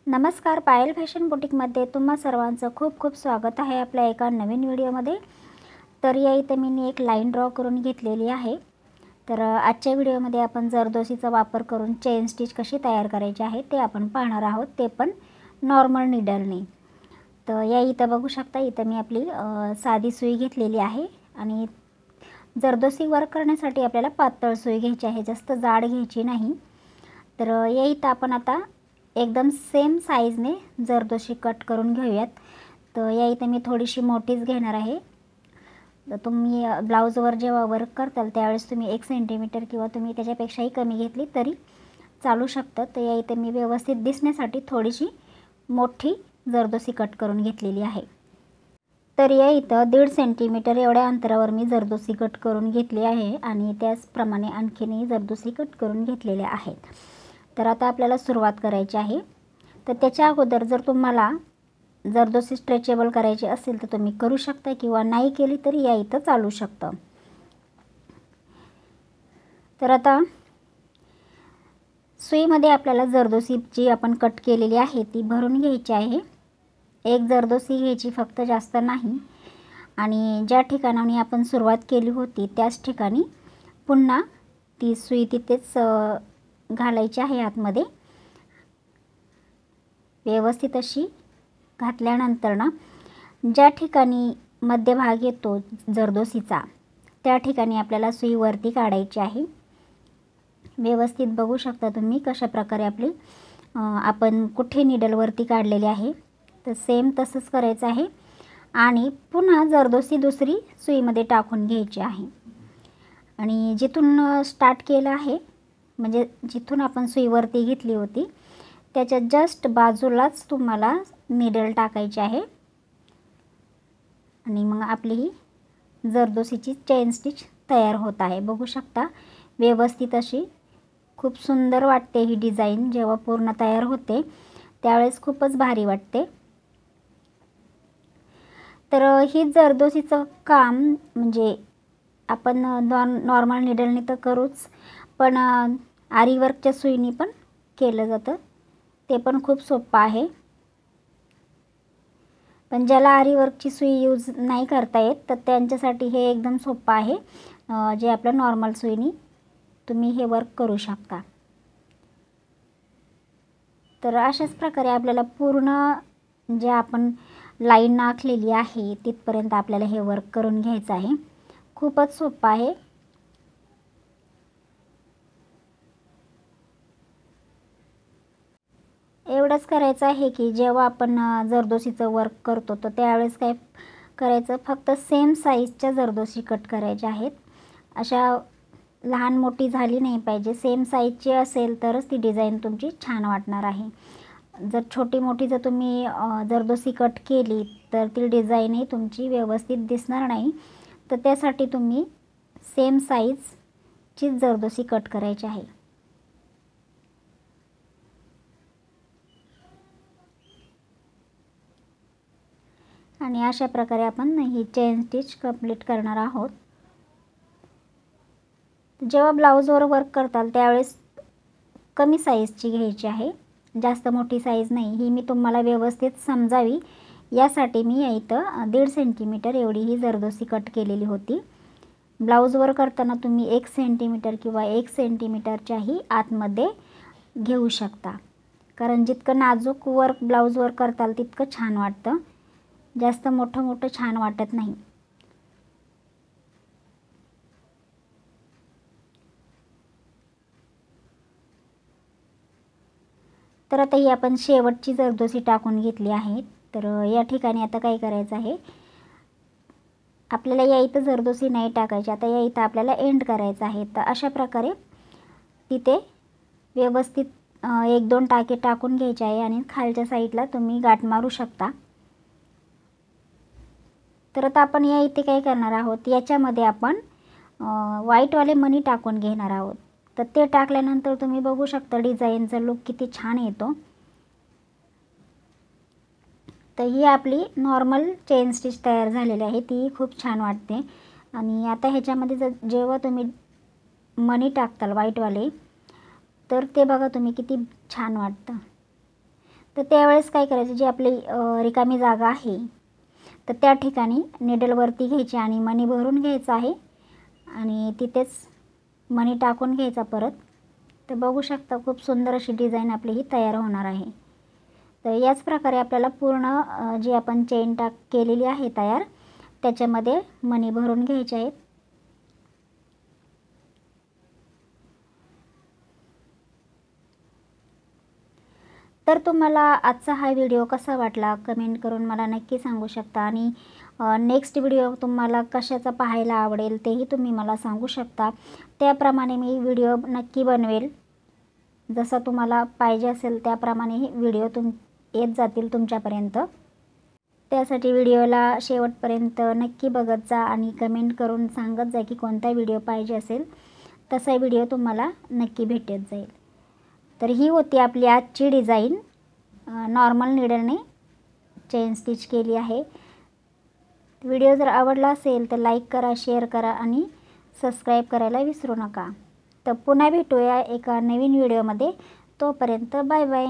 नमस्कार, पायल फॅशन बुटीकमध्ये तुम्हा सर्वांचं खूप खूप स्वागत आहे आपल्या एका नवीन व्हिडिओमध्ये। तर या इथे मी एक लाईन ड्रॉ करून घेतलेली आहे। तर आजच्या व्हिडिओमध्ये आपण जरदोसीचा वापर करून चेन स्टिच कशी तयार करायची आहे ते आपण पाहणार आहोत, ते पण नॉर्मल नीडलने। तर या इथे बघू शकता, इथे मी आपली साधी सुई घेतलेली आहे आणि जरदोसी वर्क करण्यासाठी आपल्याला पातळ सुई घ्यायची आहे, जास्त जाड घ्यायची नाही। तर या इथे आपण आता एकदम सेम साइजने जरदोशी कट करून घेऊयात। तर या इथे मी थोडीशी मोठीच घेणार आहे। तर तुम्ही ब्लाउजवर जेव्हा वर्क करताल त्यावेळेस तुम्ही 1 सेंटीमीटर किंवा तुम्ही त्याच्यापेक्षाही कमी घेतली तरी चालू शकतं। तर या इथे मी व्यवस्थित दिसण्यासाठी थोडीशी मोठी जरदोसी कट करून घेतलेली आहे। तर या इथे 1.5 सेंटीमीटर एवढ्या अंतरावर मी जरदोसी कट करून घेतली आहे आणि त्याचप्रमाणे आणखीनही जरदोसी कट करून घेतलेल्या आहेत। तर आता आपल्याला सुरुवात करायची आहे। तर त्याच्या अगोदर जर तुम्हाला जरदोसी स्ट्रेचेबल करायची असेल तर तुम्ही करू शकता किंवा नाही केली तरी या इथं चालू शकतं। तर आता सुईमध्ये आपल्याला जरदोसी जी आपण कट केलेली आहे ती भरून घ्यायची आहे। एक जरदोसी घ्यायची फक्त, जास्त नाही। आणि ज्या ठिकाणाहून आपण सुरुवात केली होती त्याच ठिकाणी पुन्हा ती सुई तिथेच घालायची आहे आतमध्ये। व्यवस्थित अशी घातल्यानंतर ना, ज्या ठिकाणी मध्यभाग येतो जरदोसीचा त्या ठिकाणी आपल्याला सुई वरती काढायची आहे। व्यवस्थित बघू शकता तुम्ही कशा प्रकारे आपली आपण कुठे नीडल वरती काढलेली आहे। तर सेम तसंच करायचं आहे आणि पुन्हा जरदोसी दुसरी सुईमध्ये टाकून घ्यायची आहे। आणि जिथून स्टार्ट केलं आहे, म्हणजे जिथून आपण सुई वरती घेतली होती त्याच्या जस्ट बाजूलाच तुम्हाला नीडल टाकायची आहे आणि मग आपली ही जरदोसीची चेन स्टिच तयार होत आहे। बघू शकता व्यवस्थित अशी खूप सुंदर वाटते ही डिझाइन। जेव्हा पूर्ण तयार होते त्यावेळेस खूपच भारी वाटते। तर ही जरदोसीचं काम म्हणजे आपण नॉर्मल नीडलने तर करूच, पण आरी वर्कच्या सुईनी पण केलं जातं, ते पण खूप सोपं आहे। पण ज्याला आरी वर्कची सुई यूज नाही करता येत तर त्यांच्यासाठी हे एकदम सोपं आहे, जे आपलं नॉर्मल सुईनी तुम्ही हे वर्क करू शकता। तर अशाच प्रकारे आपल्याला पूर्ण जे आपण लाईन आखलेली आहे तिथपर्यंत आपल्याला हे वर्क करून घ्यायचं आहे। खूपच सोपं आहे। एवढंच करायचं आहे की जेव्हा आपण जरदोसीचं वर्क करतो तर त्यावेळेस काय करायचं, फक्त सेम साईजच्या जरदोसी कट करायच्या आहेत। अशा लहान मोठी झाली नाही पाहिजे, सेम साईजची असेल तरच ती डिझाइन तुमची छान वाटणार आहे। जर छोटी मोठी जर तुम्ही जरदोसी कट केली तर ती डिझाइनही तुमची व्यवस्थित दिसणार नाही। तर त्यासाठी तुम्ही सेम साईजची जरदोसी कट करायची आहे। आणि अशा प्रकारे आपण ही चेन स्टिच कंप्लीट करणार आहोत। जेव्हा ब्लाउजवर वर्क करताल त्यावेळेस कमी साईजची घ्यायची आहे, जास्त मोठी साईज नाही। ही मी तुम्हाला व्यवस्थित समजावी यासाठी मी इथं 1.5 सेंटीमीटर एवढी ही जरदोसी कट केलेली होती। ब्लाउजवर करताना तुम्ही 1 सेंटीमीटर किंवा 1 सेंटीमीटरच्याही आतमध्ये घेऊ शकता, कारण जितकं नाजूक वर्क ब्लाउजवर करताल तितकं छान वाटतं, जास्त मोठं छान वाटत नाही। तर आता ही आपण शेवटची जरदोसी टाकून घेतली आहे। तर या ठिकाणी आता काय करायचं आहे, आपल्याला या इथं जरदोसी नाही टाकायची, आता या इथं आपल्याला एंड करायचं आहे। तर अशा प्रकारे तिथे व्यवस्थित 1-2 टाके टाकून घ्यायचे आहे आणि खालच्या साईडला तुम्ही गाठ मारू शकता। तर आता आपण या इथे काय करणार आहोत, याच्यामध्ये आपण व्हाईटवाले मणी टाकून घेणार आहोत। तर ते टाकल्यानंतर तुम्ही बघू शकता डिझाइनचा लुक किती छान येतो। तर ही आपली नॉर्मल चेन स्टिच तयार झालेली आहे, ती खूप छान वाटते। आणि आता ह्याच्यामध्ये जेव्हा तुम्ही मणी टाकताल व्हाईटवाले तर ते बघा तुम्ही किती छान वाटतं। तर त्यावेळेस काय करायचं, जी आपली रिकामी जागा आहे तर त्या ठिकाणी निडलवरती घ्यायची आणि मणी भरून घ्यायचा आहे आणि तिथेच मणी टाकून घ्यायचा परत. तर बघू शकता खूप सुंदर अशी डिझाईन आपली ही तयार होणार आहे. तर याच प्रकारे आपल्याला पूर्ण जी आपण चेन केलेली आहे तयार, त्याच्यामध्ये मणी भरून घ्यायचे आहेत. तर तुम्हाला आजचा हा व्हिडिओ कसा वाटला कमेंट करून मला नक्की सांगू शकता आणि नेक्स्ट व्हिडिओ तुम्हाला कशाचा पाहायला आवडेल तेही तुम्ही मला सांगू शकता. त्याप्रमाणे मी व्हिडिओ नक्की बनवेल. जसा तुम्हाला पाहिजे असेल त्याप्रमाणे व्हिडिओ येत जातील तुमच्यापर्यंत. त्यासाठी व्हिडिओला शेवटपर्यंत नक्की बघत जा आणि कमेंट करून सांगत जा की कोणता व्हिडिओ पाहिजे असेल, तसा व्हिडिओ तुम्हाला नक्की भेटत जाईल. तर ही होती आपली आजची डिझाईन. नॉर्मल नीडलने चेन स्टिच केली आहे. व्हिडिओ जर आवडला असेल तर लाईक करा, शेअर करा आणि सबस्क्राईब करायला विसरू नका. तर पुन्हा भेटूया एका नवीन व्हिडिओमध्ये. तोपर्यंत बाय बाय.